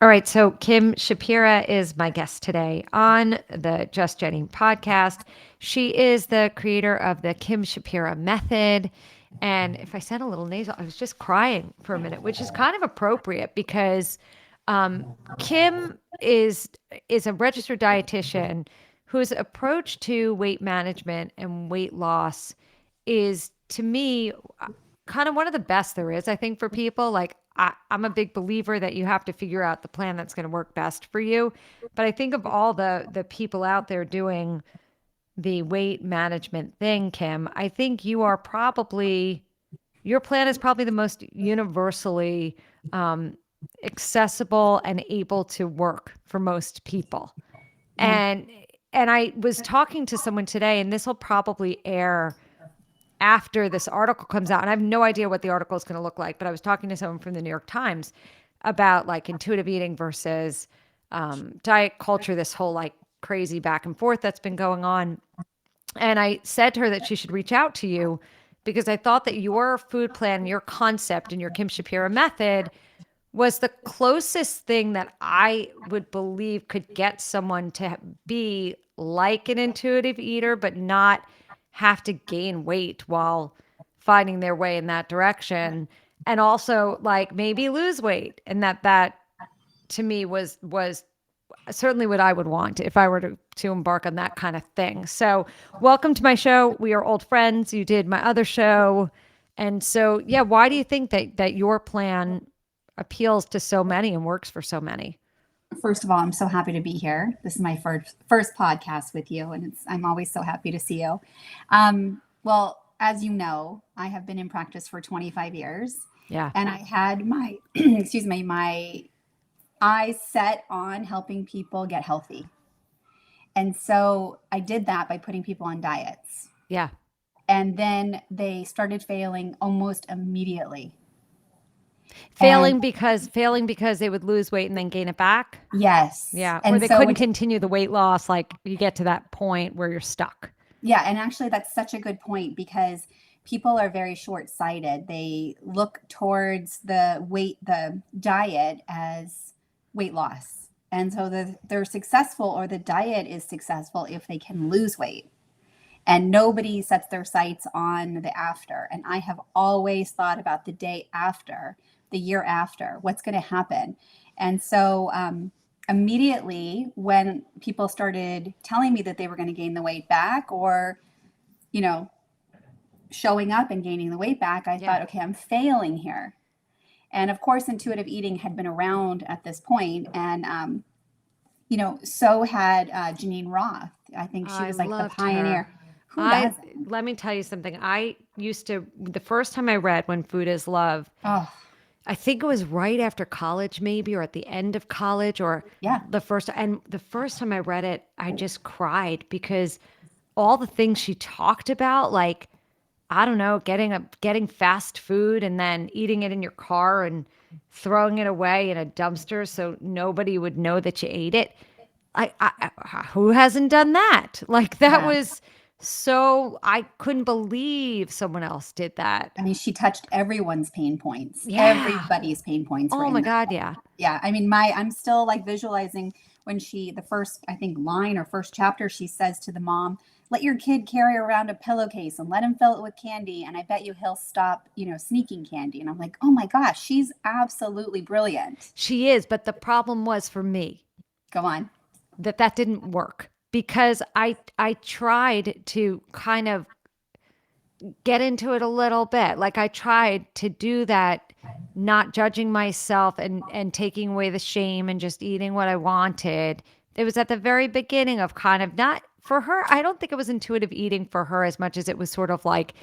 All right, so Kim Shapira is my guest today on the Just Jenny podcast. She is the creator of the Kim Shapira Method. And if I sound a little nasal, I was just crying for a minute, which is kind of appropriate because um, Kim is a registered dietitian whose approach to weight management and weight loss is, to me, kind of one of the best there is, I think, for people. Like, I'm a big believer that you have to figure out the plan that's going to work best for you. But I think of all the people out there doing the weight management thing, Kim, I think your plan is probably the most universally um, accessible and able to work for most people. Yeah. And I was talking to someone today, and this will probably air after this article comes out. And I have no idea what the article is going to look like, but I was talking to someone from the New York Times about like intuitive eating versus diet culture, this whole like crazy back and forth that's been going on. And I said to her that she should reach out to you because I thought that your food plan, your concept, and your Kim Shapira method was the closest thing that I would believe could get someone to be like an intuitive eater, but not have to gain weight while finding their way in that direction. And also like maybe lose weight. And that to me was certainly what I would want if I were to embark on that kind of thing. So welcome to my show. We are old friends. You did my other show. And so, yeah, why do you think that your plan appeals to so many and works for so many? First of all, I'm so happy to be here. This is my first podcast with you, and I'm always so happy to see you. Well, as you know, I have been in practice for 25 years, Yeah. and I had my excuse me, my eyes set on helping people get healthy. And so I did that by putting people on diets. Yeah. And then they started failing almost immediately. And Failing because they would lose weight and then gain it back. yes. Yeah. Or And they so couldn't when continue the weight loss. Like you get to that point where you're stuck. Yeah, and actually that's such a good point because people are very short-sighted. They look towards the diet as weight loss. And so they're successful or the diet is successful if they can lose weight. And nobody sets their sights on the after. And I have always thought about the day after, the year after, what's going to happen. And so immediately when people started telling me that they were going to gain the weight back or, you know, showing up and gaining the weight back, I Yeah. thought, okay, I'm failing here. And of course, intuitive eating had been around at this point, and so had Janine Roth. I think she I was like the loved her. pioneer. Who I doesn't? Let me tell you something. I used to the first time I read When Food is Love, Oh, I think it was right after college, maybe, or at the end of college, or yeah, the first time I read it, I just cried because all the things she talked about, like, I don't know, getting fast food and then eating it in your car and throwing it away in a dumpster so nobody would know that you ate it. Who hasn't done that? Like that yeah. was so I couldn't believe someone else did that. I mean, she touched everyone's pain points. Yeah. Everybody's pain points were Oh in my that God, book. yeah. Yeah, I mean, I'm still like visualizing when the first, I think, line or first chapter, she says to the mom, let your kid carry around a pillowcase and let him fill it with candy. And I bet you he'll stop, sneaking candy. And I'm like, oh my gosh, she's absolutely brilliant. She is, but the problem was for me Go on. that didn't work because I tried to kind of get into it a little bit. Like I tried to do that, not judging myself and taking away the shame and just eating what I wanted. It was at the very beginning of kind of not for her. I don't think it was intuitive eating for her as much as it was sort of like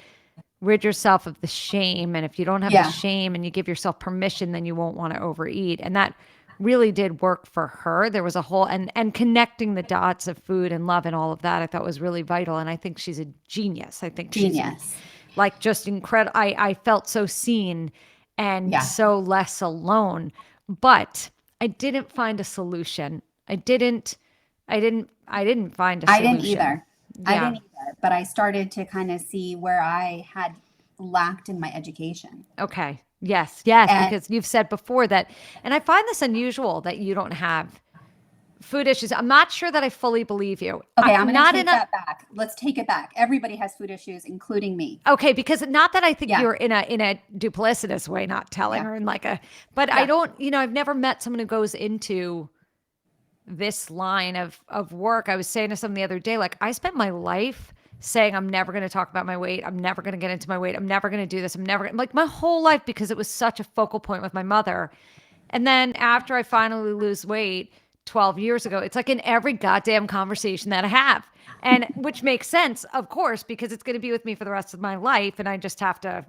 rid yourself of the shame. And if you don't have the Yeah. shame and you give yourself permission, then you won't want to overeat. And that really did work for her. There was a whole and connecting the dots of food and love and all of that I thought was really vital. And I think she's a genius. I think she's Genius. like just incredible. I felt so seen and Yeah. so less alone. But I didn't find a solution. I didn't find a I didn't solution. either. I Yeah. didn't either. But I started to kind of see where I had lacked in my education. Okay. Yes, And because you've said before that, and I find this unusual that you don't have food issues. I'm not sure that I fully believe you. okay, I'm going to Not in take a that back. Let's take it back. Everybody has food issues, including me. Okay, because not that I think Yeah. you're in a duplicitous way, not telling Yeah. or in like a, but I Yeah. don't, I've never met someone who goes into this line of work. I was saying to someone the other day, like I spent my life saying I'm never going to talk about my weight. I'm never going to get into my weight. I'm never going to do this. I'm never like my whole life because it was such a focal point with my mother. And then after I finally lose weight 12 years ago, it's like in every goddamn conversation that I have. And which makes sense, of course, because it's going to be with me for the rest of my life and I just have to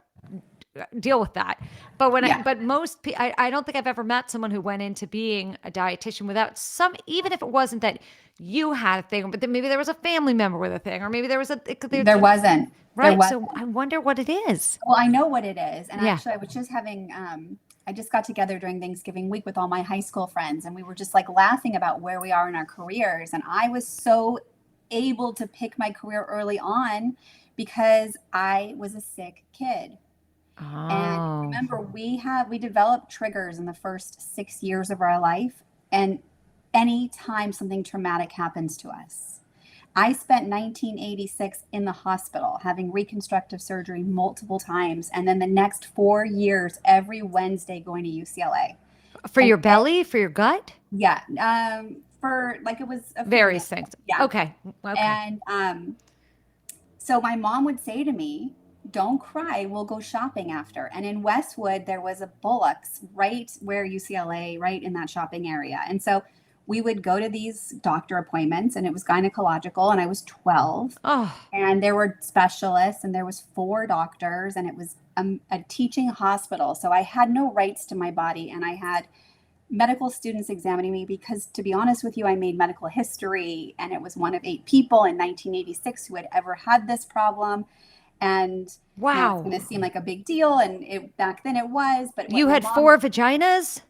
deal with that. But Yeah. I don't think I've ever met someone who went into being a dietitian without some, even if it wasn't that you had a thing, but then maybe there was a family member with a thing, or maybe there was There wasn't. There right. wasn't. So I wonder what it is. Well, I know what it is. And Yeah. actually, I was just having, I just got together during Thanksgiving week with all my high school friends, and we were just like laughing about where we are in our careers. And I was so able to pick my career early on because I was a sick kid. And Oh, remember, we developed triggers in the first 6 years of our life. And anytime something traumatic happens to us, I spent 1986 in the hospital having reconstructive surgery multiple times. And then the next 4 years, every Wednesday going to UCLA. for And your belly, for your gut, yeah, for like it was a few various minutes. things. Yeah. Okay. Okay. And so my mom would say to me, don't cry, we'll go shopping after. And in Westwood, there was a Bullock's right where UCLA, right in that shopping area. And so we would go to these doctor appointments, and it was gynecological, and I was 12. Oh, And there were specialists, and there was 4 doctors, and it was a teaching hospital. So I had no rights to my body, and I had medical students examining me because, to be honest with you, I made medical history, and it was one of 8 people in 1986 who had ever had this problem. And now it's wow. going to seem like a big deal, and back then it was. But what You my had mom, 4 vaginas?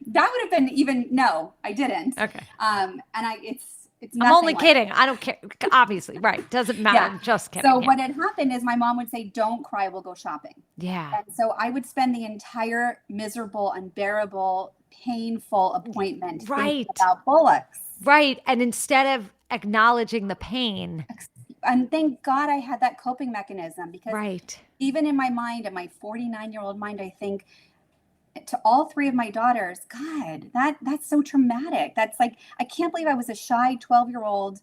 that would have been even no, I didn't. Okay. And it's I'm nothing only like kidding. I don't care. Obviously, right. Doesn't matter. Yeah. I'm just kidding. So Yeah. what had happened is my mom would say, "Don't cry, we'll go shopping." Yeah. And so I would spend the entire miserable, unbearable, painful appointment thinking Right. about Bullocks. Right. And instead of acknowledging the pain, And thank God I had that coping mechanism, because right. even in my mind, in my 49-year-old mind, I think to all 3 of my daughters, God, that's so traumatic. That's like, I can't believe I was a shy 12-year-old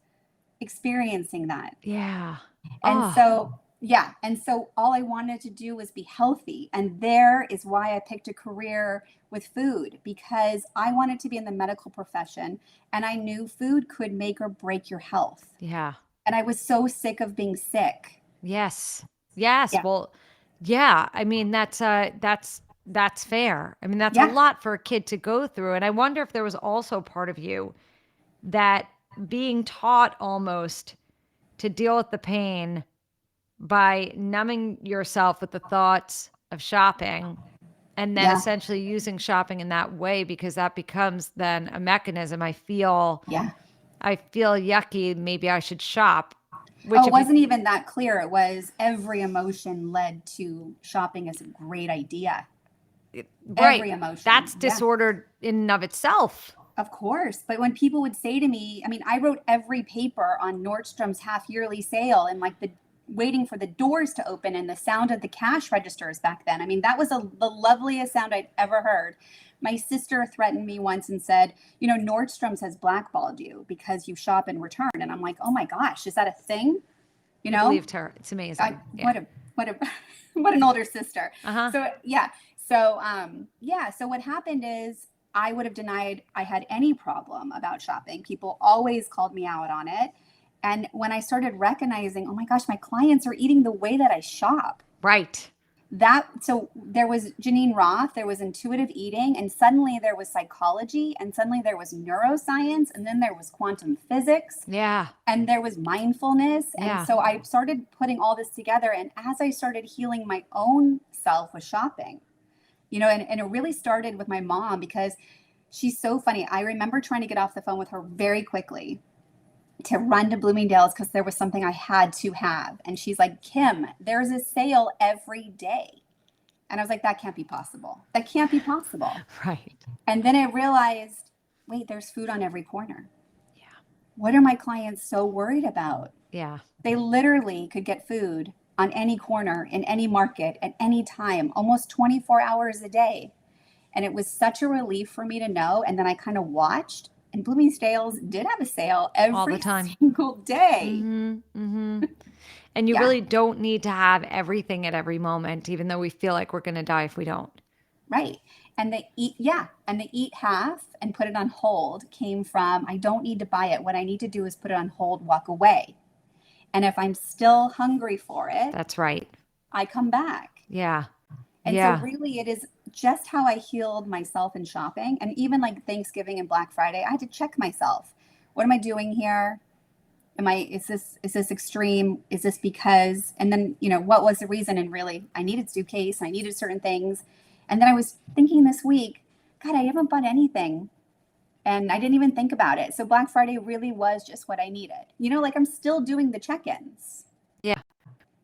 experiencing that. Yeah. And Oh, so, yeah. And so all I wanted to do was be healthy. And there is why I picked a career with food, because I wanted to be in the medical profession, and I knew food could make or break your health. yeah. And I was so sick of being sick. Yes. Yes. Yeah. Well, yeah. I mean, that's fair. I mean, that's a Yeah. lot for a kid to go through. And I wonder if there was also part of you that being taught almost to deal with the pain by numbing yourself with the thoughts of shopping and then Yeah. essentially using shopping in that way, because that becomes then a mechanism. Yeah. I feel yucky, maybe I should shop. Which Oh, it if you, wasn't even that clear. It was every emotion led to shopping as a great idea. right, Every emotion. that's Yeah. disordered in and of itself. Of course. But when people would say to me, I mean, I wrote every paper on Nordstrom's half yearly sale, and like the waiting for the doors to open and the sound of the cash registers back then. I mean, that was the loveliest sound I'd ever heard. My sister threatened me once and said, Nordstrom's has blackballed you because you shop and return. And I'm like, oh my gosh, is that a thing? You I know, believed her. It's amazing. Yeah. what a what an older sister. Uh-huh. So yeah. So what happened is I would have denied I had any problem about shopping. People always called me out on it. And when I started recognizing, oh my gosh, my clients are eating the way that I shop. Right. So there was Janine Roth, there was intuitive eating, and suddenly there was psychology, and suddenly there was neuroscience, and then there was quantum physics, Yeah. and there was mindfulness. Yeah. And so I started putting all this together. And as I started healing my own self with shopping, and it really started with my mom, because she's so funny. I remember trying to get off the phone with her very quickly to run to Bloomingdale's because there was something I had to have. And she's like, Kim, there's a sale every day. And I was like, that can't be possible. That can't be possible. Right. And then I realized, wait, there's food on every corner. Yeah. What are my clients so worried about? Yeah. They literally could get food on any corner, in any market, at any time, almost 24 hours a day. And it was such a relief for me to know. And then I kind of watched, and Bloomingdale's did have a sale All the every time. single day. And you Yeah. really don't need to have everything at every moment, even though we feel like we're going to die if we don't. Right. And the eat half and put it on hold came from, I don't need to buy it. What I need to do is put it on hold, walk away. And if I'm still hungry for it, That's right. I come back. Yeah. And Yeah. so really it is just how I healed myself in shopping. And even like Thanksgiving and Black Friday, I had to check myself. What am I doing here? Is this extreme? Is this because, and then, what was the reason? And really I needed suitcase, I needed certain things. And then I was thinking this week, God, I haven't bought anything. And I didn't even think about it. So Black Friday really was just what I needed. Like I'm still doing the check-ins. Yeah.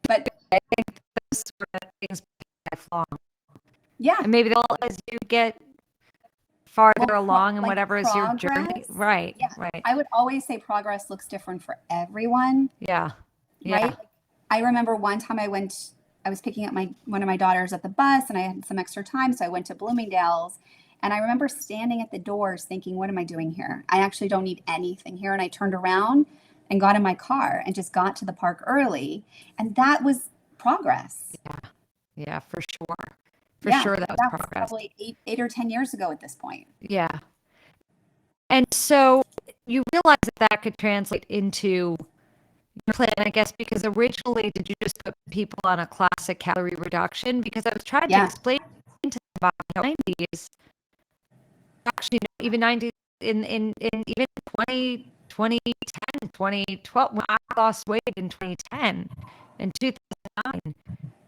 But I think those sort of things lifelong. Yeah. And maybe as you get farther along and like whatever is your journey. progress, Right. Yeah. Right. I would always say progress looks different for everyone. Yeah. Yeah. Right. Like, I remember one time I was picking up one of my daughters at the bus and I had some extra time. So I went to Bloomingdale's and I remember standing at the doors thinking, what am I doing here? I actually don't need anything here. And I turned around and got in my car and just got to the park early. And that was progress. Yeah. Yeah, for sure. For Yeah, sure that was progress. Probably 8 or 10 years ago at this point. Yeah. And so you realize that could translate into your plan, I guess, because originally did you just put people on a classic calorie reduction? Because I was trying to explain to them about 90s, actually even 90s, in even 2010, 2012, when I lost weight in 2010 and 2009,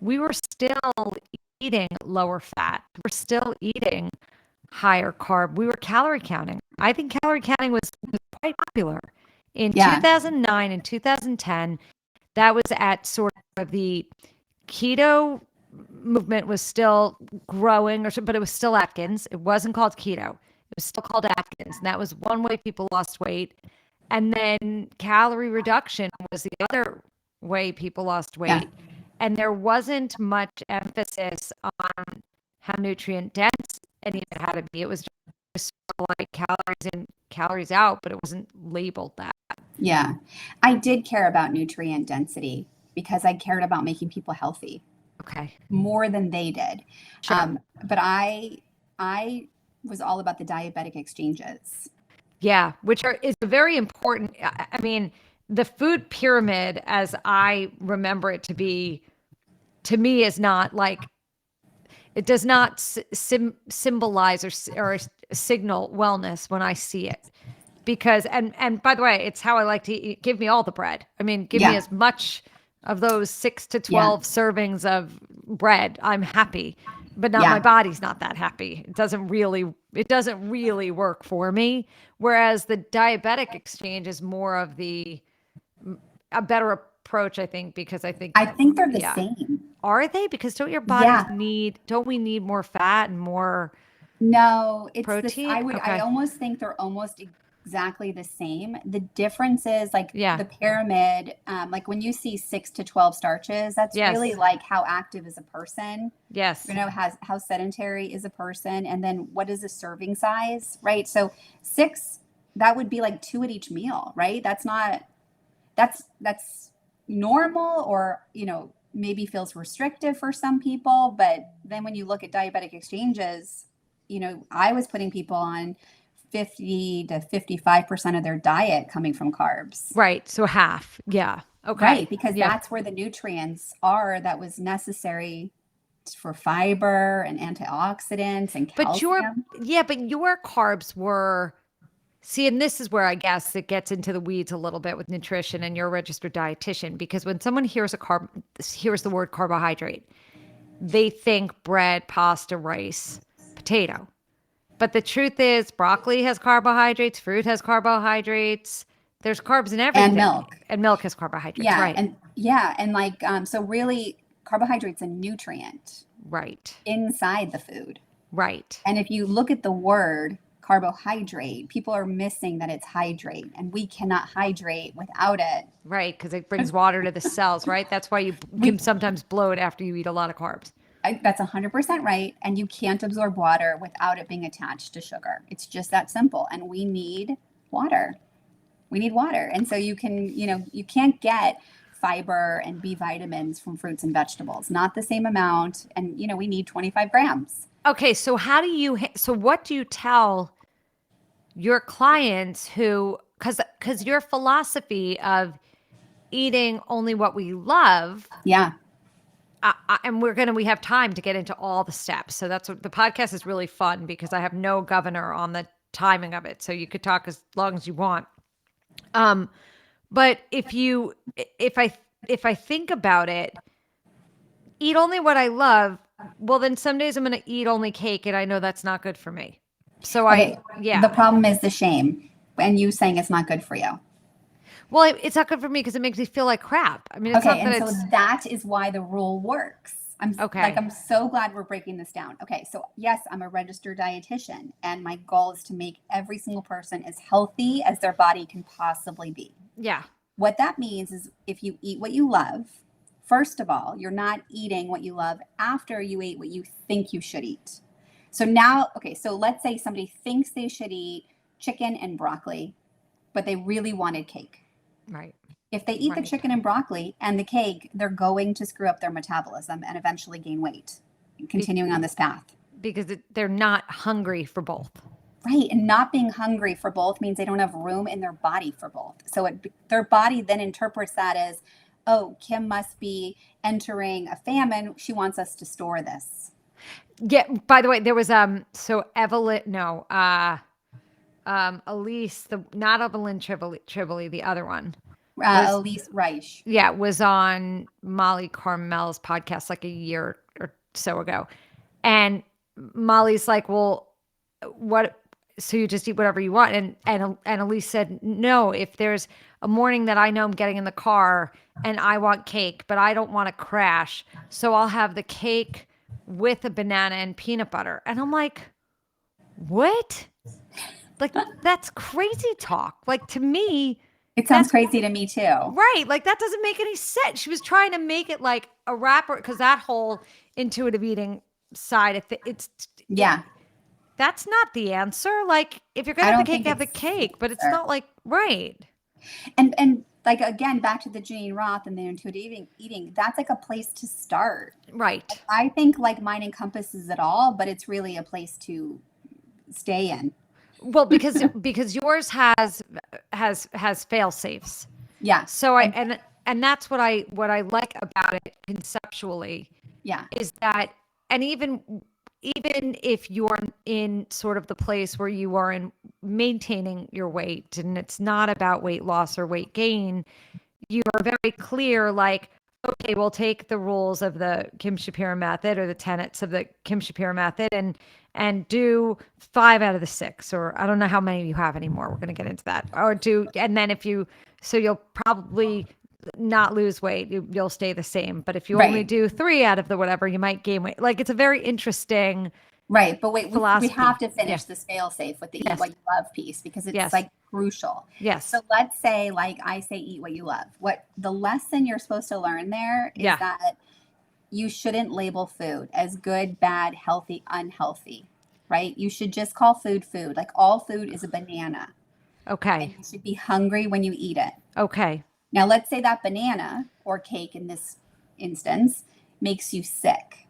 we were still eating lower fat. We're still eating higher carb. We were calorie counting. I think calorie counting was quite popular in 2009 and 2010. That was at sort of the keto movement was still growing, but it was still Atkins. It wasn't called keto. It was still called Atkins. And that was one way people lost weight. And then calorie reduction was the other way people lost weight. Yeah. And there wasn't much emphasis on how nutrient dense any of it had to be. It was just like calories in, calories out, but it wasn't labeled that. Yeah. I did care about nutrient density because I cared about making people healthy. Okay. More than they did. Sure. But I was all about the diabetic exchanges. Yeah, which is very important. I mean, the food pyramid, as I remember it to be, to me, is not like, it does not symbolize or signal wellness when I see it. Because, and by the way, it's how I like to eat. Give me all the bread. I mean, give me as much of those 6 to 12 servings of bread. I'm happy, but not my body's not that happy. It doesn't really work for me. Whereas the diabetic exchange is more of a better approach, I think, because I think they're the same. Are they? Because don't your bodies don't we need more fat and more protein? I almost think they're almost exactly the same. The difference is like the pyramid, like when you see 6 to 12 starches, that's really like how active is a person. Yes. How sedentary is a person. And then what is the serving size, right? So 6, that would be like 2 at each meal, right? That's normal, or, maybe feels restrictive for some people. But then when you look at diabetic exchanges, I was putting people on 50 to 55% of their diet coming from carbs. Right. So half. Yeah. Okay. Right. Because that's where the nutrients are that was necessary for fiber and antioxidants and calcium. But your carbs were, see, and this is where I guess it gets into the weeds a little bit with nutrition, and you're a registered dietitian, because when someone hears the word carbohydrate, they think bread, pasta, rice, potato. But the truth is broccoli has carbohydrates, fruit has carbohydrates. There's carbs in everything. And milk. And milk has carbohydrates, right? And like, so really carbohydrate's a nutrient. Right. inside the food. Right. And if you look at the word carbohydrate, people are missing that it's hydrate, and we cannot hydrate without it. Right. Because it brings water to the cells, right? That's why you can We sometimes bloat after you eat a lot of carbs. That's 100% right. And you can't absorb water without it being attached to sugar. It's just that simple. And we need water. We need water. And so you can, you can't get fiber and B vitamins from fruits and vegetables, not the same amount. And, we need 25 grams. Okay. So so what do you tell your clients because your philosophy of eating only what we love, Yeah. and we have time to get into all the steps. So that's what the podcast is really fun because I have no governor on the timing of it. So you could talk as long as you want. But if I think about it, eat only what I love, well, then some days I'm going to eat only cake and I know that's not good for me. So Okay. yeah. The problem is the shame and you saying it's not good for you. Well, it's not good for me because it makes me feel like crap. I mean, it's Okay. not that And so that is why the rule works. Okay. I'm so glad we're breaking this down. Okay. So yes, I'm a registered dietitian and my goal is to make every single person as healthy as their body can possibly be. Yeah. What that means is if you eat what you love, first of all, you're not eating what you love after you ate what you think you should eat. So now, okay, so let's say somebody thinks they should eat chicken and broccoli, but they really wanted cake. Right. If they eat the chicken and broccoli and the cake, they're going to screw up their metabolism and eventually gain weight, continuing on this path. Because they're not hungry for both. Right. And not being hungry for both means they don't have room in their body for both. So their body then interprets that as, oh, Kim must be entering a famine. She wants us to store this. Yeah. By the way, there was so Evelyn, no, Elise, not Evelyn Triboli, the other one. Elise Rice. Yeah, was on Molly Carmel's podcast like a year or so ago. And Molly's like, well, what? So you just eat whatever you want. And Elise said, no, if there's a morning that I know I'm getting in the car and I want cake, but I don't want to crash. So I'll have the cake with a banana and peanut butter. And I'm like, what? Like, that's crazy talk. Like, to me, it sounds crazy to me too. Right. Like, that doesn't make any sense. She was trying to make it like a wrapper because that whole intuitive eating side, that's not the answer. Like, if you're going to have the cake, have the cake, but it's not like, right. And like, again, back to the Janine Roth and the intuitive eating, that's like a place to start. Right. Like, I think like mine encompasses it all, but it's really a place to stay in. Well, because yours has fail safes. Yeah. So and that's what I like about it conceptually. Yeah. Is that, and even if you're in sort of the place where you are in maintaining your weight and it's not about weight loss or weight gain, you are very clear, like, okay, we'll take the rules of the Kim Shapira method or the tenets of the Kim Shapira method and do 5 out of the 6, or I don't know how many you have anymore. We're going to get into that. And then so you'll probably not lose weight. You'll stay the same. But if you only do 3 out of the whatever, you might gain weight. Like, it's a very interesting Right. But wait, philosophy. we have to finish this fail safe with the eat what you love piece because it's like crucial. Yes. So let's say, like I say, eat what you love. What the lesson you're supposed to learn there is that you shouldn't label food as good, bad, healthy, unhealthy, right? You should just call food food. Like, all food is a banana. Okay. And you should be hungry when you eat it. Okay. Now, let's say that banana or cake in this instance makes you sick.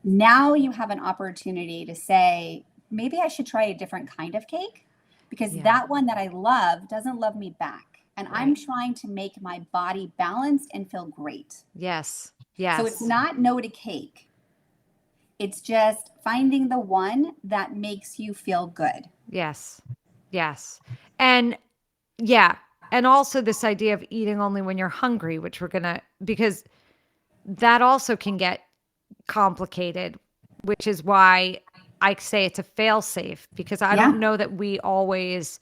Now you have an opportunity to say, maybe I should try a different kind of cake because that one that I love doesn't love me back. And I'm trying to make my body balanced and feel great. Yes. Yes. So it's not no to cake. It's just finding the one that makes you feel good. Yes. Yes. And and also this idea of eating only when you're hungry, which because that also can get complicated, which is why I say it's a fail safe, because I don't know that we always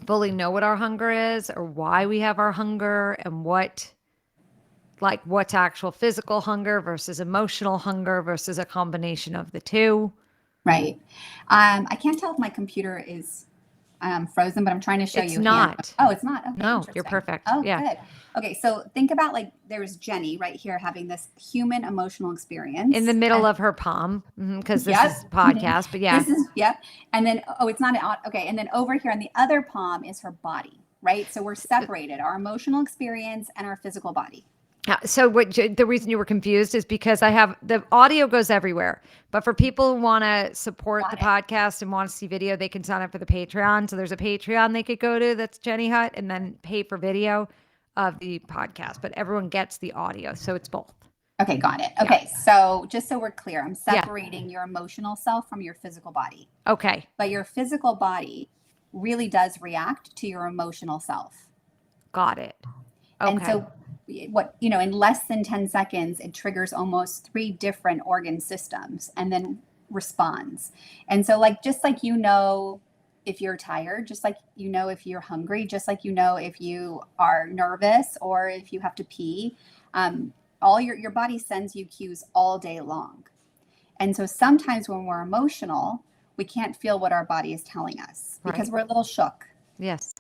fully know what our hunger is or why we have our hunger and what like what's actual physical hunger versus emotional hunger versus a combination of the two. Right. I can't tell if my computer is frozen, but I'm trying to show It's you hand. not. Oh, it's not. Okay, No, you're interesting. perfect. Oh, Yeah. good. Okay, so think about like there's Jenny right here having this human emotional experience. In the middle of her palm, because this Yep. is podcast, but yeah. This is, yep. And then, oh, it's not an, okay. And then over here on the other palm is her body, right? So we're separated, our emotional experience and our physical body. So the reason you were confused is because I have the audio goes everywhere, but for people who want to support the podcast and want to see video, they can sign up for the Patreon. So there's a Patreon they could go to that's Jenny Hut and then pay for video of the podcast, but everyone gets the audio. So it's both. Okay, got it. Okay, so just so we're clear, I'm separating your emotional self from your physical body. Okay. But your physical body really does react to your emotional self. Got it. Okay. And so in less than 10 seconds, it triggers almost 3 different organ systems and then responds. And so just like if you're tired, just like if you're hungry, just like if you are nervous or if you have to pee, all your body sends you cues all day long. And so sometimes when we're emotional, we can't feel what our body is telling us because we're a little shook. Yes.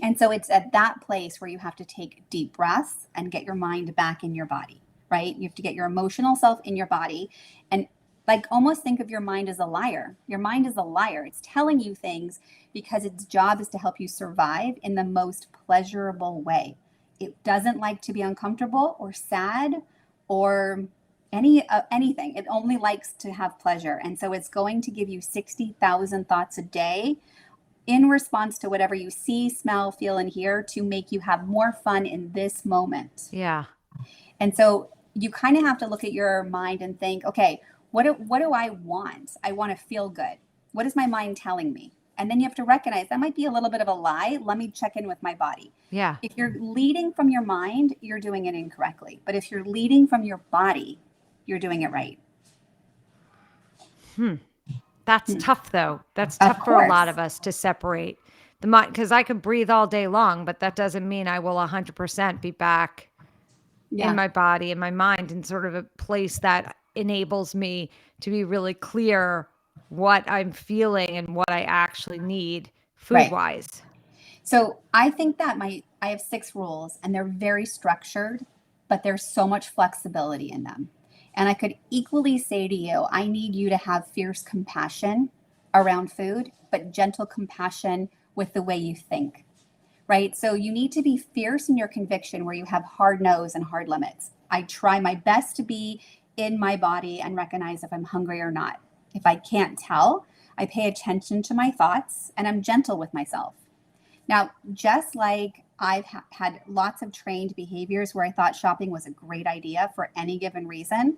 And so it's at that place where you have to take deep breaths and get your mind back in your body, right? You have to get your emotional self in your body and almost think of your mind as a liar. Your mind is a liar. It's telling you things because its job is to help you survive in the most pleasurable way. It doesn't like to be uncomfortable or sad or anything. It only likes to have pleasure. And so it's going to give you 60,000 thoughts a day in response to whatever you see, smell, feel, and hear to make you have more fun in this moment. Yeah. And so you kind of have to look at your mind and think, okay, what do I want? I want to feel good. What is my mind telling me? And then you have to recognize that might be a little bit of a lie. Let me check in with my body. Yeah. If you're leading from your mind, you're doing it incorrectly. But if you're leading from your body, you're doing it right. That's tough, though. That's tough for a lot of us to separate the mind, because I could breathe all day long, but that doesn't mean I will 100% be back in my body and my mind in sort of a place that enables me to be really clear what I'm feeling and what I actually need food-wise. Right. So I think that I have 6 rules and they're very structured, but there's so much flexibility in them. And I could equally say to you, I need you to have fierce compassion around food, but gentle compassion with the way you think, right? So you need to be fierce in your conviction where you have hard no's and hard limits. I try my best to be in my body and recognize if I'm hungry or not. If I can't tell, I pay attention to my thoughts and I'm gentle with myself. Now, just like I've had lots of trained behaviors where I thought shopping was a great idea for any given reason,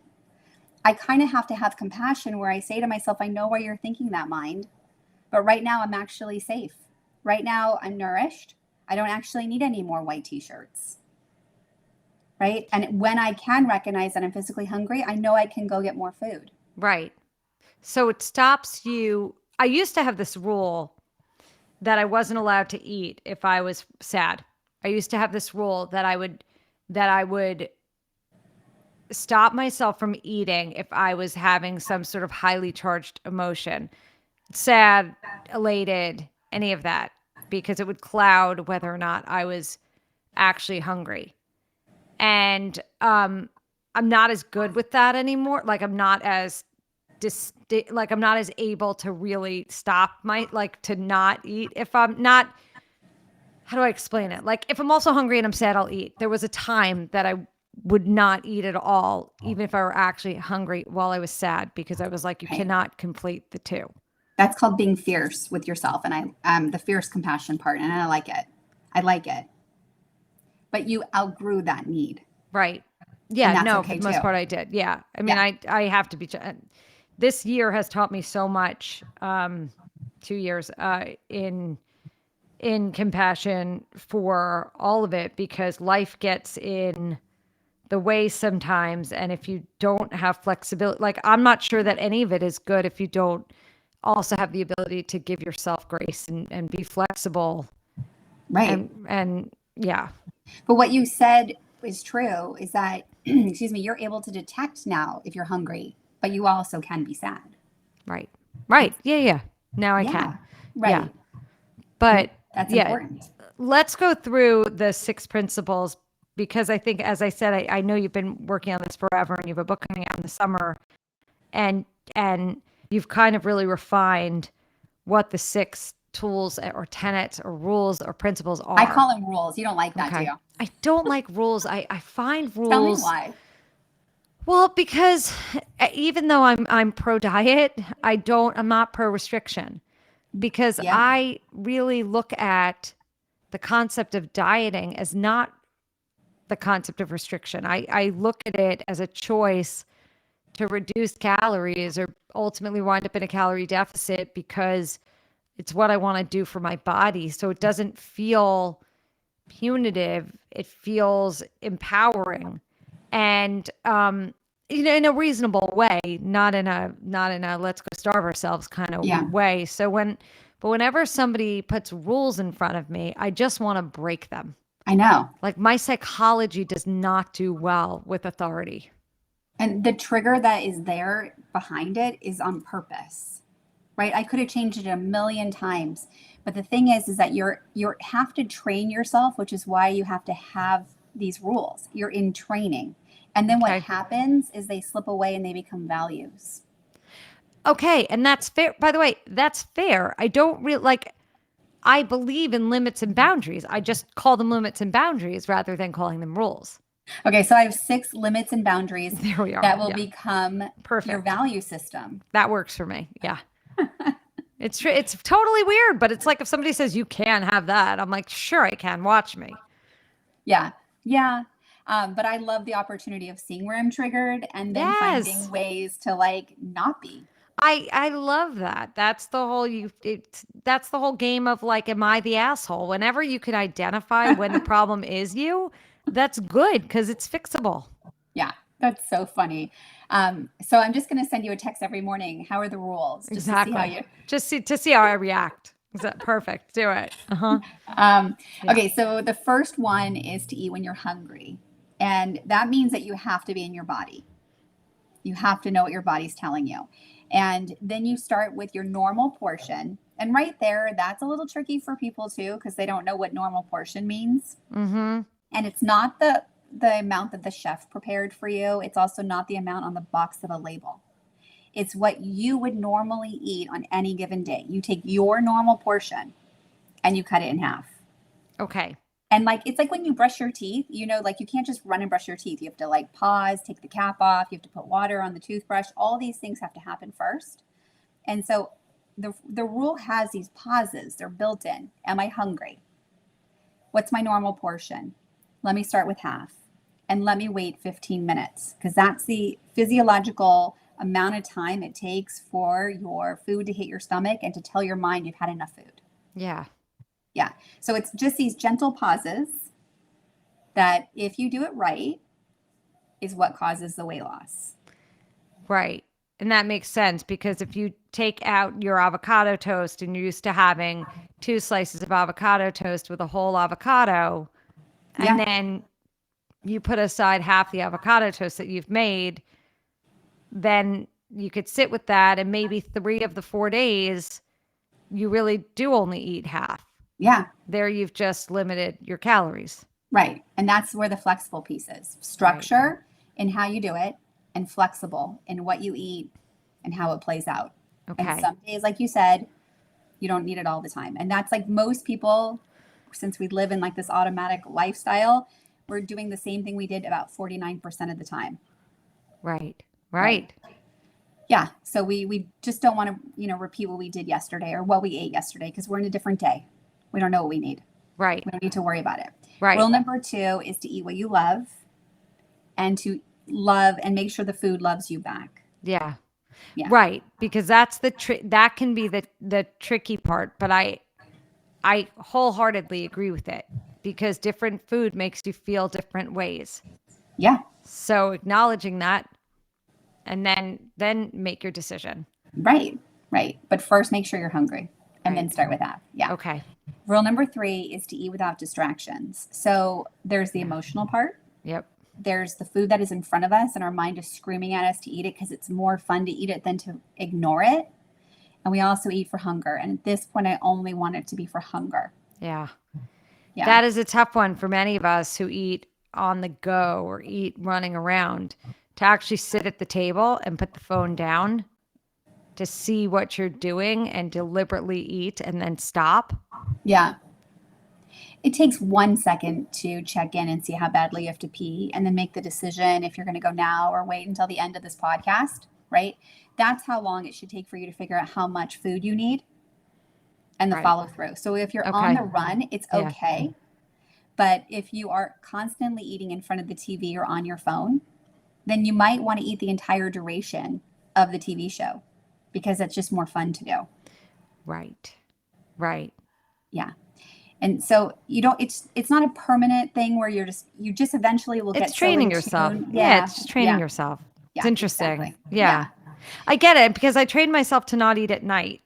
I kind of have to have compassion where I say to myself, I know why you're thinking that, mind, but right now I'm actually safe. Right now I'm nourished. I don't actually need any more white t-shirts, right? And when I can recognize that I'm physically hungry, I know I can go get more food. Right. So it stops you. I used to have this rule that I wasn't allowed to eat if I was sad. I used to have this rule that I would stop myself from eating if I was having some sort of highly charged emotion, sad, elated, any of that, because it would cloud whether or not I was actually hungry. And I'm not as good with that anymore. Like I'm not as I'm not as able to really stop to not eat if I'm not. How do I explain it? Like if I'm also hungry and I'm sad, I'll eat. There was a time that I would not eat at all, even if I were actually hungry while I was sad, because I was like, you cannot conflate the two. That's called being fierce with yourself. And the fierce compassion part, and I like it. I like it. But you outgrew that need. Right. Yeah, no, for the most part I did. Yeah. I mean, I have to be, this year has taught me so much, 2 years, in compassion for all of it, because life gets in the way sometimes. And if you don't have flexibility, like I'm not sure that any of it is good if you don't also have the ability to give yourself grace and be flexible. Right. And yeah. But what you said is true is that, excuse me, you're able to detect now if you're hungry, but you also can be sad. Right. Right. It's, Yeah. Yeah. Now I yeah, can. Yeah. right. And But that's yeah, important. let's go through the 6 principles because I think, as I said, I know you've been working on this forever and you have a book coming out in the summer and you've kind of really refined what the 6 tools or tenets or rules or principles I are. call them rules. You don't like that, do Okay. you? I don't like rules. I find Tell me rules. why. Well, because even though I'm pro diet, I'm not pro restriction because Yeah. I really look at the concept of dieting as not the concept of restriction. I look at it as a choice to reduce calories or ultimately wind up in a calorie deficit because it's what I want to do for my body. So it doesn't feel punitive. It feels empowering. And in a reasonable way, not in a let's go starve ourselves kind of Yeah. way. But whenever somebody puts rules in front of me, I just want to break them. I know. Like my psychology does not do well with authority. And the trigger that is there behind it is on purpose, right? I could have changed it a million times, but the thing is that you have to train yourself, which is why you have to have these rules. You're in training, and then what Okay. happens is they slip away and they become values. Okay, and that's fair. By the way, that's fair. I don't really like I believe in limits and boundaries. I just call them limits and boundaries rather than calling them rules. Okay, so I have 6 limits and boundaries There we are. that will Yeah. become your Perfect. value system. That works for me. Yeah. It's totally weird, but it's like if somebody says you can have that, I'm like, sure I can. Watch me. Yeah, yeah. But I love the opportunity of seeing where I'm triggered and then finding Yes. ways to like not be. I love that. That's the whole game of like, am I the asshole? Whenever you can identify when the problem is you, that's good because it's fixable. Yeah, that's so funny. So I'm just going to send you a text every morning. How are the rules? Just to see how Exactly. you. Just to see how I react. Is that perfect? Do it. Uh-huh. Yeah. Okay, so the first one is to eat when you're hungry. And that means that you have to be in your body. You have to know what your body's telling you. And then you start with your normal portion. And right there, that's a little tricky for people too, because they don't know what normal portion means. Mm-hmm. And it's not the amount that the chef prepared for you. It's also not the amount on the box of a label. It's what you would normally eat on any given day. You take your normal portion and you cut it in half. Okay. And like it's like when you brush your teeth, like you can't just run and brush your teeth. You have to like pause, take the cap off, you have to put water on the toothbrush. All these things have to happen first. And so the rule has these pauses. They're built in. Am I hungry? What's my normal portion? Let me start with half. And let me wait 15 minutes because that's the physiological amount of time it takes for your food to hit your stomach and to tell your mind you've had enough food. Yeah. Yeah. So it's just these gentle pauses that, if you do it right, is what causes the weight loss. Right. And that makes sense because if you take out your avocado toast and you're used to having 2 slices of avocado toast with a whole avocado, and Yeah. then you put aside half the avocado toast that you've made, then you could sit with that and maybe 3 of the 4 days, you really do only eat half. Yeah. There you've just limited your calories. Right. And that's where the flexible piece is. Right. Structure in how you do it and flexible in what you eat and how it plays out. And Okay. some days, like you said, you don't need it all the time. And that's like most people, since we live in like this automatic lifestyle, we're doing the same thing we did about 49% of the time. Right. Right. Right. Yeah. So we just don't want to, repeat what we did yesterday or what we ate yesterday because we're in a different day. We don't know what we need. Right. We don't need to worry about it. Right. Rule number 2 is to eat what you love and to love and make sure the food loves you back. Yeah. Yeah. Right. Because that's that can be the tricky part, but I wholeheartedly agree with it because different food makes you feel different ways. Yeah. So acknowledging that and then make your decision. Right. Right. But first make sure you're hungry and then Right. start with that. Yeah. Okay. Rule number 3 is to eat without distractions. So there's the emotional part Yep. There's the food that is in front of us, and our mind is screaming at us to eat it because it's more fun to eat it than to ignore it. And we also eat for hunger. And at this point, I only want it to be for hunger. Yeah. Yeah. That is a tough one for many of us who eat on the go or eat running around, to actually sit at the table and put the phone down, to see what you're doing and deliberately eat and then stop. Yeah. It takes 1 second to check in and see how badly you have to pee, and then make the decision if you're going to go now or wait until the end of this podcast, right? That's how long it should take for you to figure out how much food you need and the Right. follow through. So if you're on Okay. the run, it's Yeah. okay. But if you are constantly eating in front of the TV or on your phone, then you might want to eat the entire duration of the TV show, because it's just more fun to do. Right. Right. Yeah. And so you don't, it's not a permanent thing where you just eventually will get It's so in training yourself. tune. Yeah, it's just training Yeah. yourself. It's Yeah, interesting. exactly. Yeah. I get it, because I trained myself to not eat at night.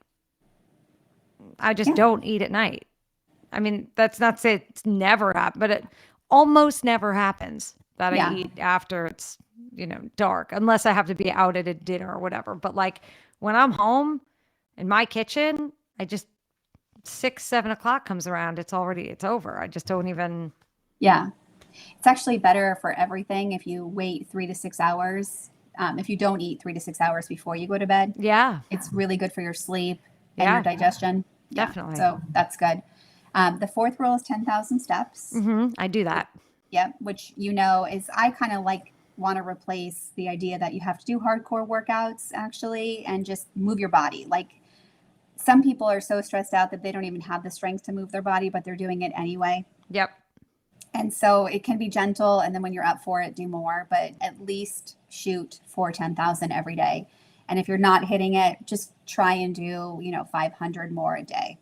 I just Yeah. don't eat at night. I mean, that's not to say it's never happened, but it almost never happens that I Yeah. eat after it's, dark, unless I have to be out at a dinner or whatever. But like when I'm home in my kitchen, I just 6, 7 o'clock comes around, it's over. I just don't even. Yeah. It's actually better for everything if you wait 3 to 6 hours. If you don't eat 3 to 6 hours before you go to bed, Yeah, it's really good for your sleep and Yeah. your digestion. Yeah. Definitely. So that's good. The fourth rule is 10,000 steps. I do that. Yep. Which, is I kind of want to replace the idea that you have to do hardcore workouts actually and just move your body. Like, some people are so stressed out that they don't even have the strength to move their body, but they're doing it anyway. Yep. And so it can be gentle. And then when you're up for it, do more, but at least shoot for 10,000 every day. And if you're not hitting it, just try and do, 500 more a day.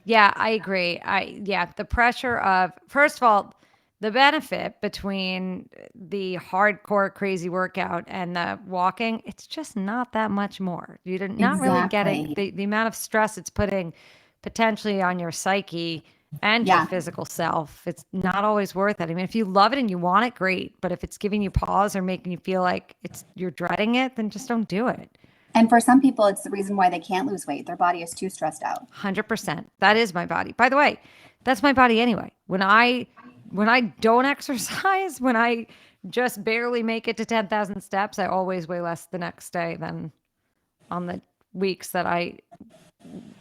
Yeah, I agree. The pressure of, first of all, the benefit between the hardcore crazy workout and the walking, it's just not that much more. You're not really getting the amount of stress it's putting potentially on your psyche and your physical self. It's not always worth it. I mean, if you love it and you want it, great. But if it's giving you pause or making you feel like you're dreading it, then just don't do it. And for some people, it's the reason why they can't lose weight. Their body is too stressed out. 100%. That is my body. By the way, that's my body anyway. When I don't exercise, when I just barely make it to 10,000 steps, I always weigh less the next day than on the weeks that I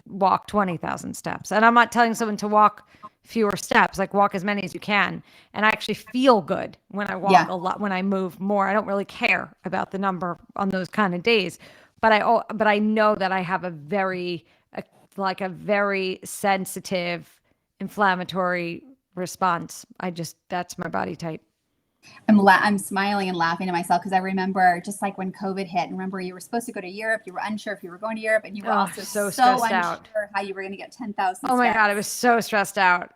walk 20,000 steps. And I'm not telling someone to walk fewer steps, like walk as many as you can. And I actually feel good when I walk a lot, when I move more. I don't really care about the number on those kind of days. But I know that I have a very sensitive, inflammatory response. That's my body type. I'm smiling and laughing to myself because I remember just like when COVID hit, and remember you were supposed to go to Europe, you were unsure if you were going to Europe, and you were also so unsure out. how you were going to get 10,000 Oh my God, I was so stressed out.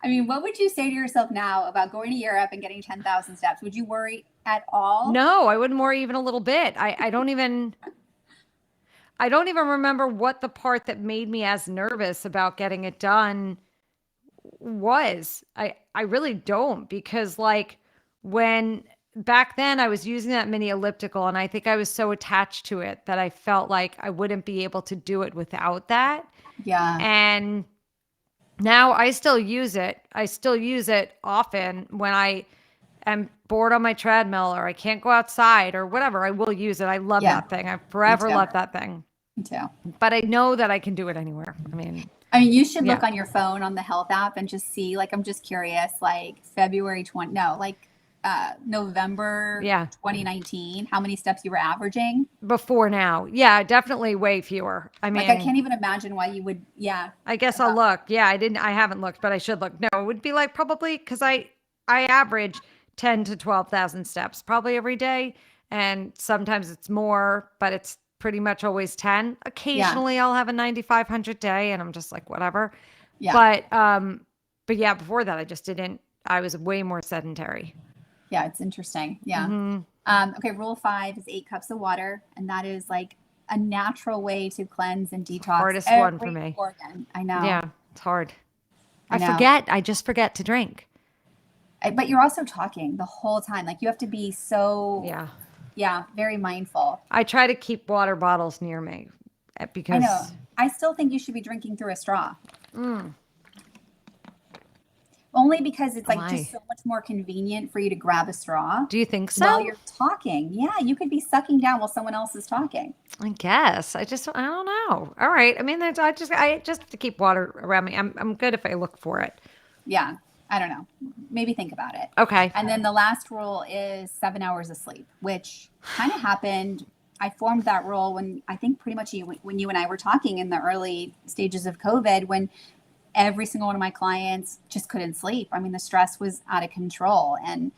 I mean, what would you say to yourself now about going to Europe and getting 10,000 steps? Would you worry at all? No, I wouldn't worry even a little bit. I don't even remember what the part that made me as nervous about getting it done was. I really don't, because like when back then I was using that mini elliptical, and I think I was so attached to it that I felt like I wouldn't be able to do it without that. Yeah. And now I still use it. I still use it often when I am bored on my treadmill or I can't go outside or whatever. I will use it. I love that thing. I've forever loved that thing. Me too. But I know that I can do it anywhere. I mean, you should look on your phone on the health app and just see, like, I'm just curious, like November 2019, how many steps you were averaging before now. Yeah, definitely way fewer. I mean, I can't even imagine why you would. Yeah. I guess I'll look. Yeah, I haven't looked, but I should look. No, it would be like probably, because I average 10 to 12,000 steps probably every day. And sometimes it's more, but it's pretty much always 10. Occasionally I'll have a 9,500 day and I'm just like, whatever. Yeah. But yeah, before that, I was way more sedentary. Yeah. It's interesting. Yeah. Okay. Rule 5 is 8 cups of water. And that is like a natural way to cleanse and detox. Hardest one for me. Organ. I know. Yeah. It's hard. I just forget to drink. But you're also talking the whole time. Like you have to be so, Yeah. yeah, very mindful. I try to keep water bottles near me I know. because I still think you should be drinking through a straw. Only because it's like just why? so much more convenient for you to grab a straw Do you think while so? you're talking. Yeah, you could be sucking down while someone else is talking. I guess. I don't know. All right. I mean, that's, I just have to keep water around me. I'm good if I look for it. Yeah, I don't know. Maybe think about it. Okay. And then the last rule is 7 hours of sleep, which kind of happened. I formed that rule when I think pretty much when you and I were talking in the early stages of COVID, when every single one of my clients just couldn't sleep. I mean, the stress was out of control. And,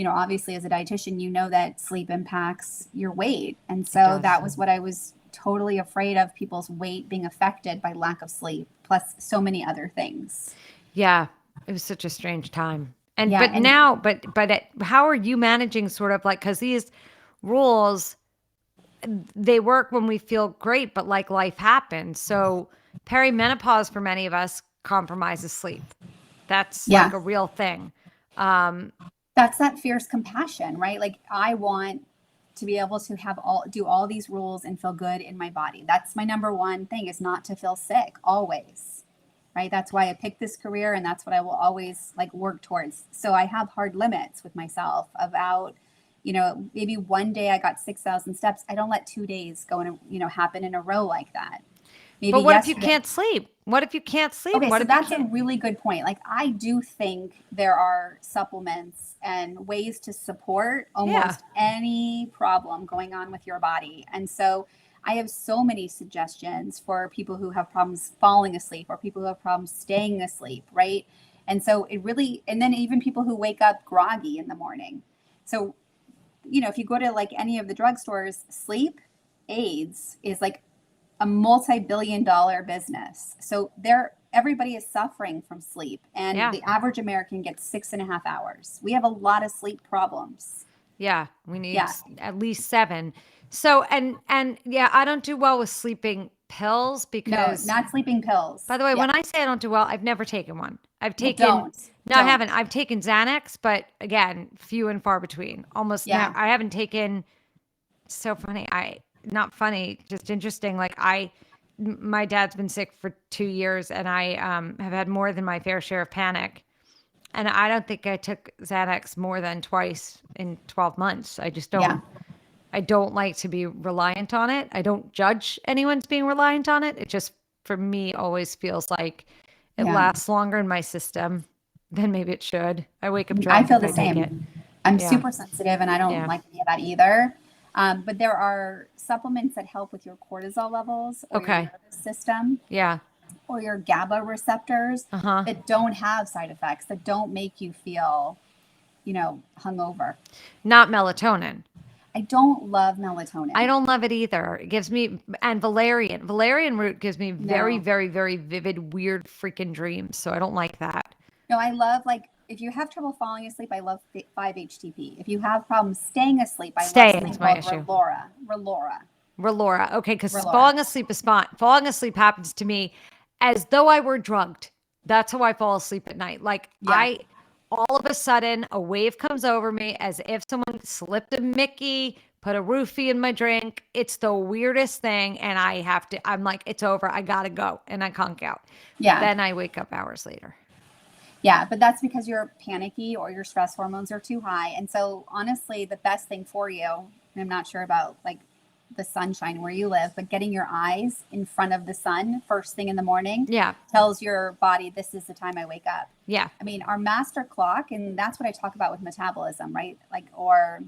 obviously as a dietitian, you know that sleep impacts your weight. And so that was what I was totally afraid of, people's weight being affected by lack of sleep, plus so many other things. Yeah. It was such a strange time. And Yeah. but And now, how are you managing sort of like, because these rules, they work when we feel great, but like life happens. So perimenopause for many of us compromises sleep. That's like yeah, a real thing. that's that fierce compassion, right? Like I want to be able to do all these rules and feel good in my body. That's my number one thing, is not to feel sick always. Right? That's why I picked this career, and that's what I will always like work towards. So I have hard limits with myself about, maybe one day I got 6,000 steps. I don't let 2 days go and, happen in a row like that. Maybe But what if you yesterday. can't sleep? What if you can't sleep? Okay, What so if you that's a can't? really good point. Like, I do think there are supplements and ways to support Yeah. almost any problem going on with your body. And so I have so many suggestions for people who have problems falling asleep or people who have problems staying asleep, right? And so and then even people who wake up groggy in the morning. So, if you go to like any of the drugstores, sleep aids is like a multi-billion-dollar business. So everybody is suffering from sleep, and Yeah. the average American gets 6.5 hours. We have a lot of sleep problems. Yeah. We need Yeah. at least 7. So, and yeah, I don't do well with sleeping pills No, because, not sleeping pills. by the way, Yeah. when I say I don't do well, I've never taken one. Well, don't. No, I Don't. haven't. I've taken Xanax, but again, few and far between. Almost now, Yeah. I haven't taken, so funny. Not funny, just interesting. Like my dad's been sick for 2 years, and I have had more than my fair share of panic. And I don't think I took Xanax more than twice in 12 months. Yeah. I don't like to be reliant on it. I don't judge anyone's being reliant on it. It just, for me, always feels like it Yeah. lasts longer in my system than maybe it should. I wake up I drunk feel if the I take it. same. I'm Yeah. super sensitive, and I don't Yeah. like any of that either. But there are supplements that help with your cortisol levels or your Okay. nervous system Yeah. or your GABA receptors Uh-huh. that don't have side effects, that don't make you feel, hungover. Not melatonin. I don't love I melatonin. don't love it either. It gives me, and valerian. Valerian root gives me very, No, very, very vivid, weird freaking dreams. So I don't like that. no, I love, like, if you have trouble falling asleep, I love 5-HTP. If you have problems staying asleep, I love something Staying's my called issue. Relora. Relora. Okay, because Relora. falling asleep is fine. Falling asleep happens to me as though I were drugged. That's how I fall asleep at night. Like Yeah, all of a sudden, a wave comes over me as if someone slipped a Mickey, put a roofie in my drink. It's the weirdest thing. And I'm like, it's over. I gotta go. And I conk out. yeah, Then I wake up hours later. yeah. But that's because you're panicky or your stress hormones are too high. And so, honestly, the best thing for you, and I'm not sure about like the sunshine where you live, but getting your eyes in front of the sun first thing in the morning Yeah. tells your body, this is the time I wake up. Yeah. I mean, our master clock, and that's what I talk about with metabolism, right? Like, or,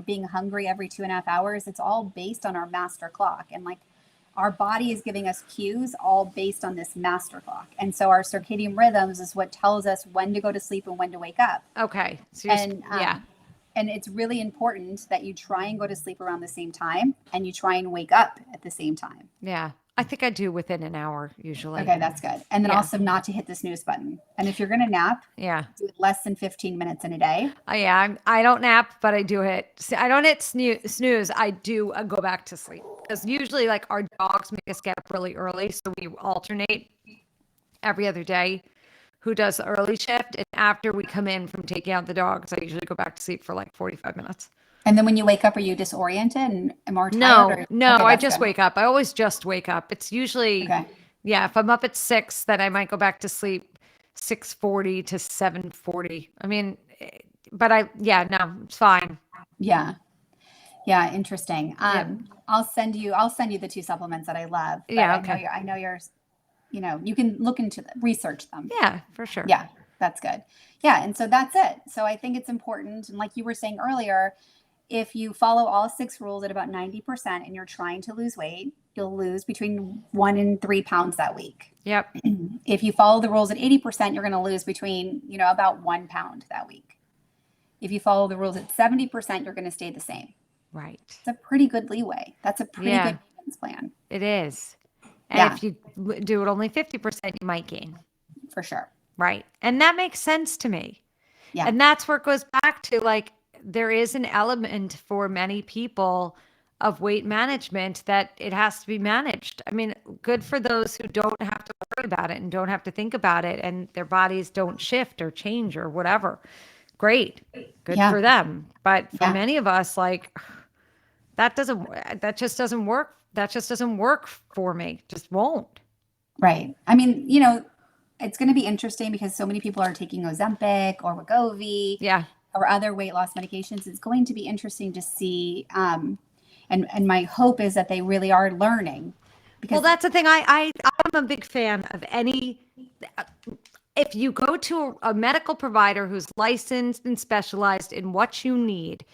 being hungry every 2.5 hours, it's all based on our master clock. And like, our body is giving us cues all based on this master clock. And so our circadian rhythms is what tells us when to go to sleep and when to wake up. Okay. So And, yeah. and it's really important that you try and go to sleep around the same time and you try and wake up at the same time. Yeah. I think I do within an hour usually. Okay, that's good. And then Yeah. also not to hit the snooze button. And if you're going to nap, Yeah. do it less than 15 minutes in a day. Yeah, I don't nap, but I do I don't hit snooze. I do go back to sleep. Because usually, like, our dogs make us get up really early. So we alternate every other day who does the early shift. And after we come in from taking out the dogs, I usually go back to sleep for like 45 minutes. And then when you wake up, are you disoriented and more tired? No, Or no, okay, I that's just good. wake up. I always just wake up. It's usually, Okay. yeah, if I'm up at 6, then I might go back to sleep 6:40 to 7:40. I mean, but yeah, no, it's fine. Yeah. Yeah, interesting. Yeah. I'll send you the two supplements that I love, but Yeah, okay. I know you're, you know, you can look into them, research them. Yeah, for sure. Yeah, that's good. Yeah, and so that's it. So I think it's important, and like you were saying earlier, if you follow all 6 rules at about 90% and you're trying to lose weight, you'll lose between 1 and 3 pounds that week. Yep. If you follow the rules at 80%, you're going to lose between, you know, about 1 pound that week. If you follow the rules at 70%, you're going to stay the same. Right. It's a pretty good leeway. That's a pretty Yeah, good maintenance plan. it is. And Yeah, if you do it only 50%, you might gain. for sure. Right. And that makes sense to me. Yeah. And that's where it goes back to like, there is an element for many people of weight management that it has to be managed. I mean, good for those who don't have to worry about it and don't have to think about it and their bodies don't shift or change or whatever. Great. Good Yeah. for them. But for Yeah. many of us, like, that just doesn't work. That just doesn't work for me. Just won't. Right. I mean, you know, it's going to be interesting because so many people are taking Ozempic or Wegovy Yeah. or other weight loss medications. It's going to be interesting to see. And my hope is that they really are learning Well, because that's the thing. I'm a big fan of any. If you go to a medical provider who's licensed and specialized in what you need,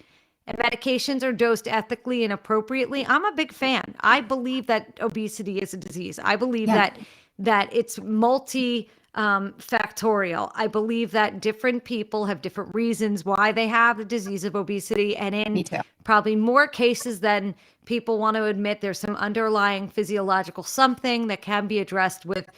and medications are dosed ethically and appropriately, I'm a big fan. I believe that obesity is a disease. I believe yeah, that it's multi factorial. I believe that different people have different reasons why they have the disease of obesity, and me in too. probably more cases than people want to admit, there's some underlying physiological something that can be addressed with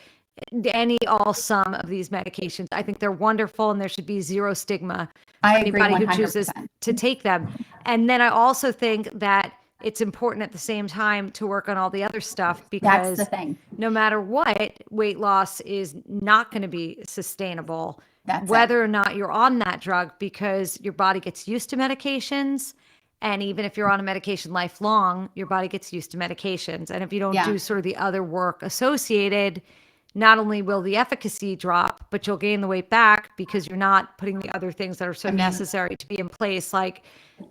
any all sum of these medications. I think they're wonderful and there should be zero stigma I for agree anybody who chooses 100%. to take them. And then I also think that it's important at the same time to work on all the other stuff That's the because thing. no matter what, weight loss is not going to be sustainable, That's it. whether or not you're on that drug, because your body gets used to medications. And even if you're on a medication lifelong, your body gets used to medications. And if you don't Yeah. do sort of the other work associated, not only will the efficacy drop, but you'll gain the weight back because you're not putting the other things that are so I mean, necessary to be in place. Like,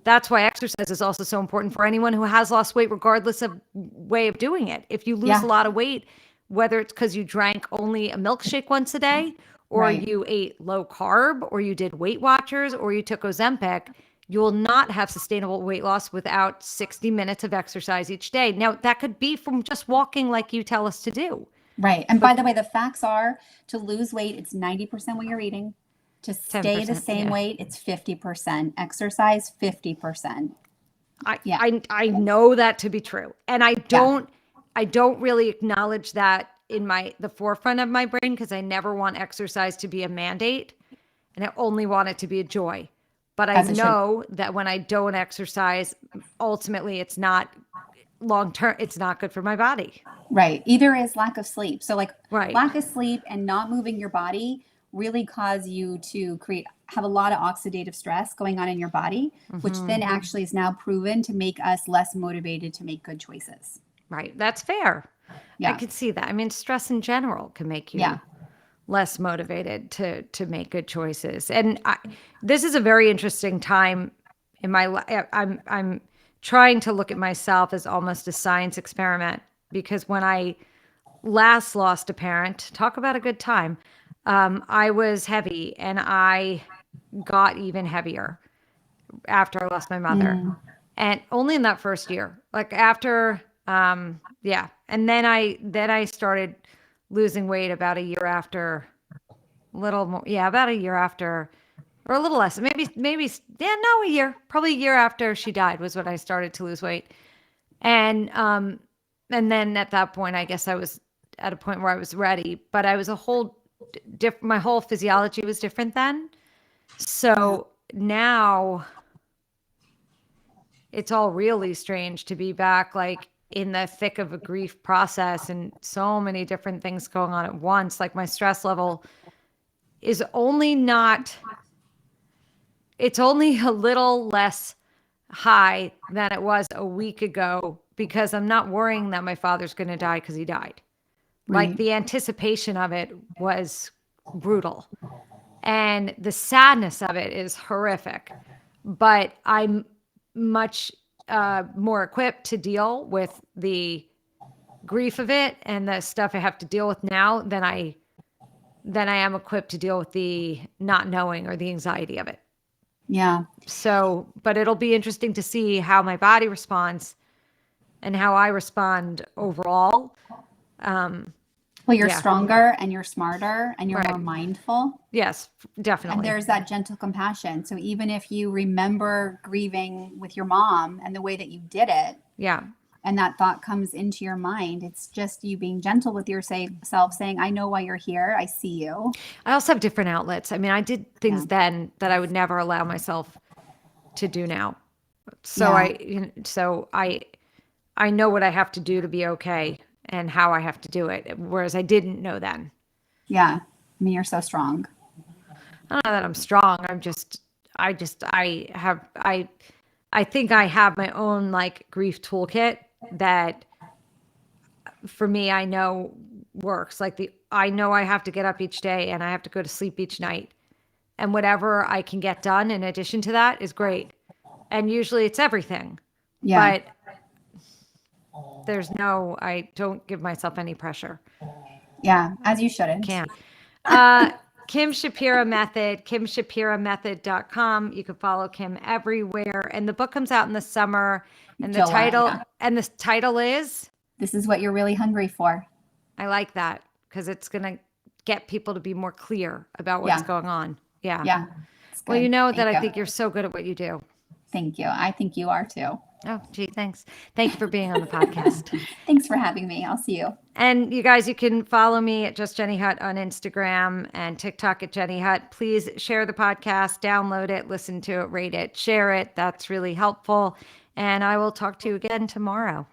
that's why exercise is also so important for anyone who has lost weight, regardless of way of doing it. If you lose yeah, a lot of weight, whether it's because you drank only a milkshake once a day, or right. you ate low carb, or you did Weight Watchers, or you took Ozempic, you will not have sustainable weight loss without 60 minutes of exercise each day. Now, that could be from just walking like you tell us to do. Right. And by the way, the facts are to lose weight, it's 90% what you're eating. To stay the 10%, same yeah. weight, it's 50%. Exercise, 50%. Yeah. I know that to be true. And Yeah. I don't really acknowledge that in the forefront of my brain because I never want exercise to be a mandate and I only want it to be a joy. But I As it should. know that when I don't exercise, ultimately it's not long term, it's not good for my body. Right. Either is lack of sleep. So like Right. lack of sleep and not moving your body really cause you to have a lot of oxidative stress going on in your body, which then actually is now proven to make us less motivated to make good choices. Right. That's fair. I Yeah. could see that. I mean, stress in general can make you Yeah. less motivated to make good choices. And this is a very interesting time in my life. I'm trying to look at myself as almost a science experiment because when I last lost a parent, talk about a good time. I was heavy and I got even heavier after I lost my mother. Mm. And only in that first year. Like after yeah. And then I started losing weight about a year after, little more, yeah, about a year after, or a little less, yeah, no, a year, probably a year after she died was when I started to lose weight. And then at that point, I guess I was at a point where I was ready, but I was a whole my whole physiology was different then. So now it's all really strange to be back like in the thick of a grief process and so many different things going on at once. Like my stress level is only not, it's only a little less high than it was a week ago because I'm not worrying that my father's going to die because he died. Like Right. the anticipation of it was brutal. And the sadness of it is horrific. But I'm much more equipped to deal with the grief of it and the stuff I have to deal with now than I am equipped to deal with the not knowing or the anxiety of it. Yeah. So, but it'll be interesting to see how my body responds and how I respond overall. Well, you're Yeah. stronger and you're smarter and you're more Right. mindful. Yes, And definitely. there's that gentle compassion. So even if you remember grieving with your mom and the way that you did it, Yeah. and that thought comes into your mind, it's just you being gentle with yourself, saying, I know why you're here. I see you. I also have different outlets. I mean, I did things Yeah. then that I would never allow myself to do now. So Yeah. I know what I have to do to be okay and how I have to do it, whereas I didn't know then. Yeah. I mean, you're so strong. I don't know that I'm strong. I think I have my own like grief toolkit that for me I know works. I know I have to get up each day and I have to go to sleep each night. And whatever I can get done in addition to that is great. And usually it's everything. Yeah. But I don't give myself any pressure. Yeah. As you shouldn't. Can't. Uh, Kim Shapira Method, kimshapiramethod.com. You can follow Kim everywhere. And the book comes out in the summer. And the July. title Yeah. and the title is, This is what you're really hungry for. I like that because it's gonna get people to be more clear about what's Yeah. going on. Yeah. Yeah. It's Well, good. you know that Thank I you. think you're so good at what you do. Thank you. I think you are too. Oh, gee, thanks. Thank you for being on the podcast. Thanks for having me. I'll see you. And you guys, you can follow me at Just Jenny Hutt on Instagram and TikTok at Jenny Hutt. Please share the podcast, download it, listen to it, rate it, share it. That's really helpful. And I will talk to you again tomorrow.